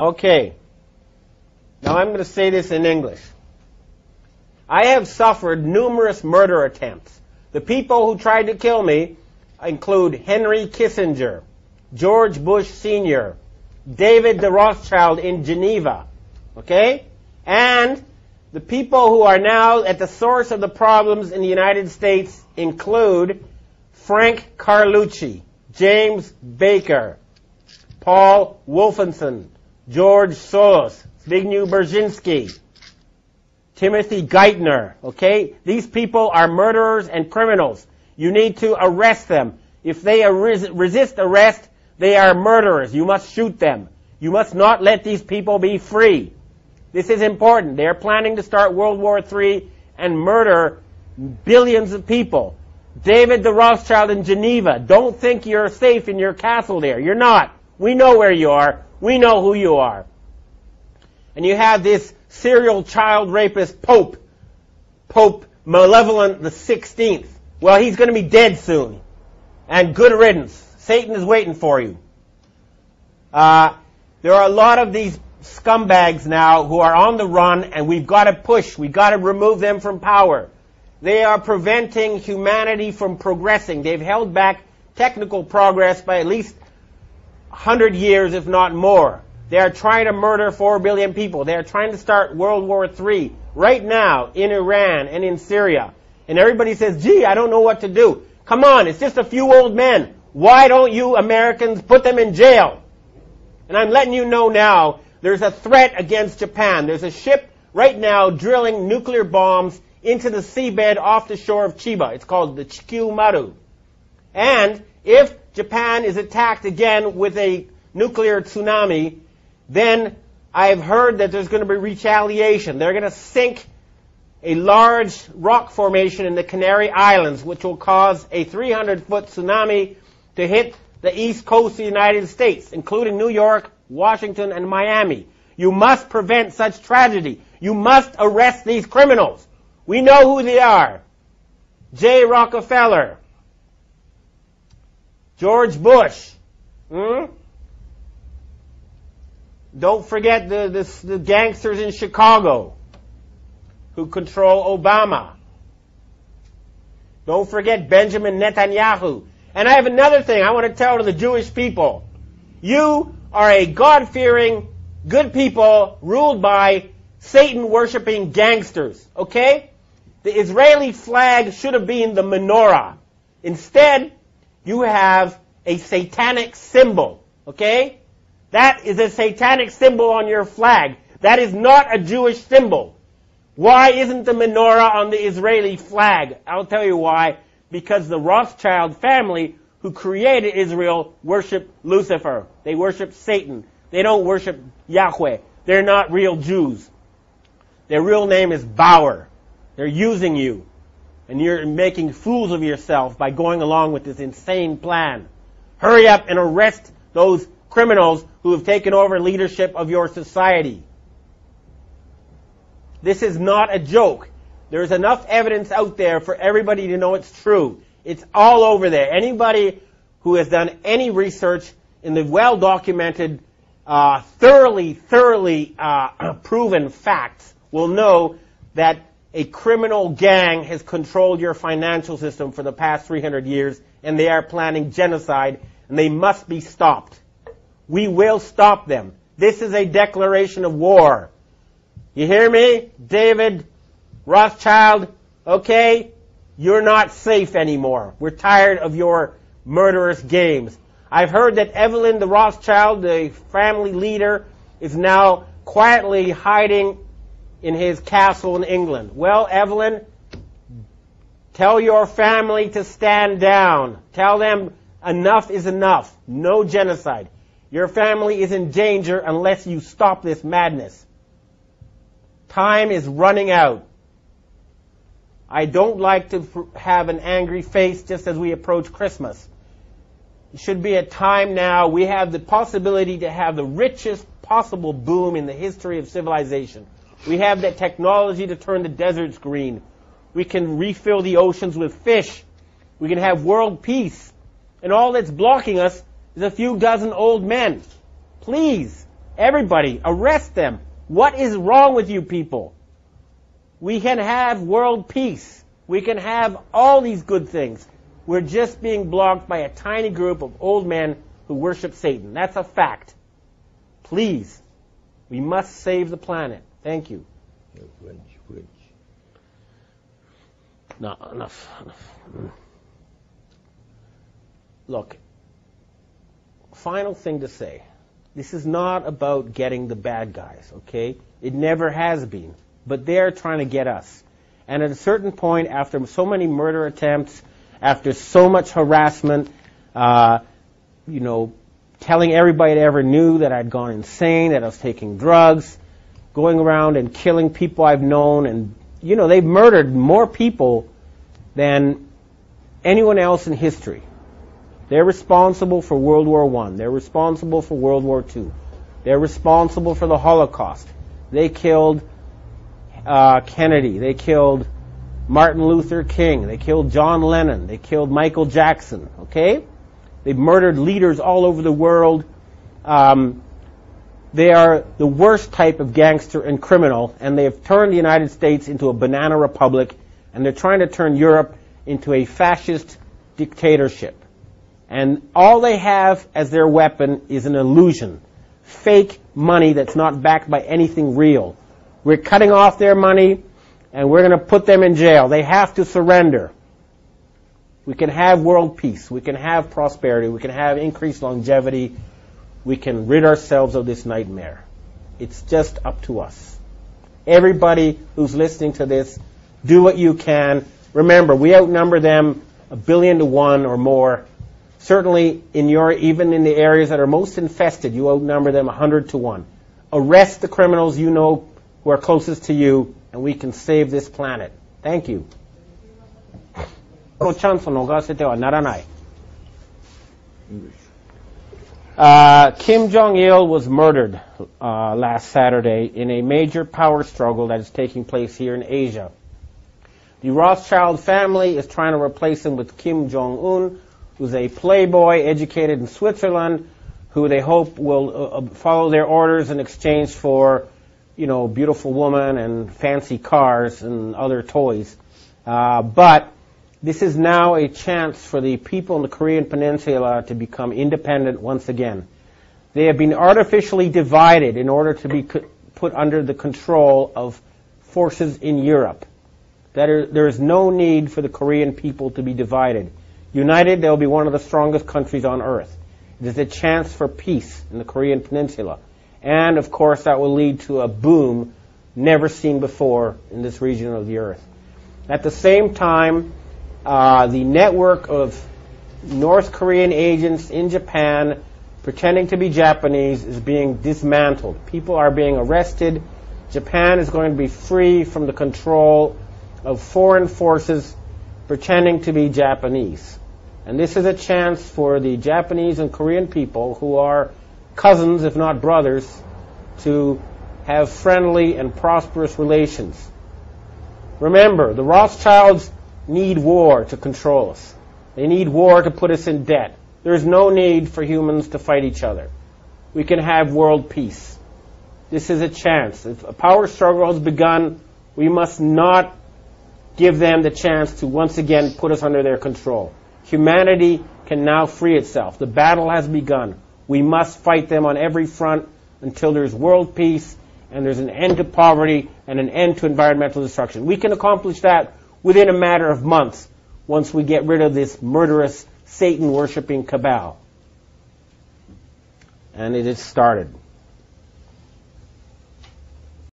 Okay. Now I'm going to say this in English. I have suffered numerous murder attempts. The people who tried to kill me include Henry Kissinger, George Bush Sr., David de Rothschild in Geneva, okay? And the people who are now at the source of the problems in the United States include Frank Carlucci, James Baker, Paul Wolfenson, George Soros, Zbigniew Brzezinski, Timothy Geithner, okay? These people are murderers and criminals. You need to arrest them. If they resist arrest, they are murderers. You must shoot them. You must not let these people be free. This is important. They are planning to start World War III and murder billions of people. David de Rothschild in Geneva, don't think you're safe in your castle there. You're not. We know where you are. We know who you are. And you have this serial child rapist Pope Malevolent the 16th. Well, he's going to be dead soon. And good riddance. Satan is waiting for you. There are a lot of these scumbags now who are on the run, and we've got to push. We've got to remove them from power. They are preventing humanity from progressing. They've held back technical progress by at least 100 years, if not more. They are trying to murder 4 billion people. They are trying to start World War III right now in Iran and in Syria. And everybody says, gee, I don't know what to do. Come on, it's just a few old men. Why don't you Americans put them in jail? And I'm letting you know now, there's a threat against Japan. There's a ship right now drilling nuclear bombs into the seabed off the shore of Chiba. It's called the Chikyu Maru. And if Japan is attacked again with a nuclear tsunami, then I've heard that there's going to be retaliation. They're going to sink a large rock formation in the Canary Islands, which will cause a 300-foot tsunami to hit the east coast of the United States, including New York, Washington, and Miami. You must prevent such tragedy. You must arrest these criminals. We know who they are. J. Rockefeller, George Bush. Don't forget the gangsters in Chicago who control Obama. Don't forget Benjamin Netanyahu. And I have another thing I want to tell to the Jewish people. You are a God-fearing, good people ruled by Satan-worshipping gangsters, okay? The Israeli flag should have been the menorah. Instead, you have a satanic symbol, okay? That is a satanic symbol on your flag. That is not a Jewish symbol. Why isn't the menorah on the Israeli flag? I'll tell you why. Because the Rothschild family who created Israel worship Lucifer. They worship Satan. They don't worship Yahweh. They're not real Jews. Their real name is Bauer. They're using you. And you're making fools of yourself by going along with this insane plan. Hurry up and arrest those criminals who have taken over leadership of your society. This is not a joke. There's enough evidence out there for everybody to know it's true. It's all over there. Anybody who has done any research in the well-documented, thoroughly proven facts will know that a criminal gang has controlled your financial system for the past 300 years, and they are planning genocide, and they must be stopped. We will stop them. This is a declaration of war. You hear me? David Rothschild, okay? You're not safe anymore. We're tired of your murderous games. I've heard that Evelyn the Rothschild, the family leader, is now quietly hiding in his castle in England. Well, Evelyn, tell your family to stand down. Tell them enough is enough. No genocide. Your family is in danger unless you stop this madness. Time is running out. I don't like to have an angry face just as we approach Christmas. It should be a time now. We have the possibility to have the richest possible boom in the history of civilization. We have the technology to turn the deserts green. We can refill the oceans with fish. We can have world peace. And all that's blocking us is a few dozen old men. Please, Everybody, arrest them. What is wrong with you people? We can have world peace. We can have all these good things. We're just being blocked by a tiny group of old men who worship Satan. That's a fact. Please, we must save the planet. Thank you. No, enough. Look, final thing to say. This is not about getting the bad guys, okay? It never has been. But they're trying to get us. And at a certain point, after so many murder attempts, after so much harassment, telling everybody that ever knew that I'd gone insane, that I was taking drugs, going around and killing people I've known, and, they've murdered more people than anyone else in history. They're responsible for World War I. They're responsible for World War II. They're responsible for the Holocaust. They killed Kennedy. They killed Martin Luther King. They killed John Lennon. They killed Michael Jackson. Okay? They've murdered leaders all over the world. They are the worst type of gangster and criminal, and they have turned the United States into a banana republic, and they're trying to turn Europe into a fascist dictatorship. And all they have as their weapon is an illusion. Fake money that's not backed by anything real. We're cutting off their money, and we're going to put them in jail. They have to surrender. We can have world peace. We can have prosperity. We can have increased longevity. We can rid ourselves of this nightmare. It's just up to us. Everybody who's listening to this, do what you can. Remember, we outnumber them 1 billion to 1 or more. Certainly, even in the areas that are most infested, you outnumber them 100 to 1. Arrest the criminals you know who are closest to you, and we can save this planet. Thank you. Kim Jong-il was murdered last Saturday in a major power struggle that is taking place here in Asia. The Rothschild family is trying to replace him with Kim Jong-un, who's a playboy educated in Switzerland, who they hope will follow their orders in exchange for, beautiful women and fancy cars and other toys. But this is now a chance for the people in the Korean Peninsula to become independent once again. They have been artificially divided in order to be put under the control of forces in Europe. There is no need for the Korean people to be divided. United, they'll be one of the strongest countries on earth. It is a chance for peace in the Korean Peninsula. And, of course, that will lead to a boom never seen before in this region of the earth. At the same time, the network of North Korean agents in Japan pretending to be Japanese is being dismantled. People are being arrested. Japan is going to be free from the control of foreign forces pretending to be Japanese. And this is a chance for the Japanese and Korean people, who are cousins, if not brothers, to have friendly and prosperous relations. Remember, the Rothschilds need war to control us. They need war to put us in debt. There's no need for humans to fight each other. We can have world peace. This is a chance. If a power struggle has begun, we must not give them the chance to once again put us under their control. Humanity can now free itself. The battle has begun. We must fight them on every front until there's world peace and there's an end to poverty and an end to environmental destruction. We can accomplish that within a matter of months once we get rid of this murderous, Satan-worshipping cabal. And it has started.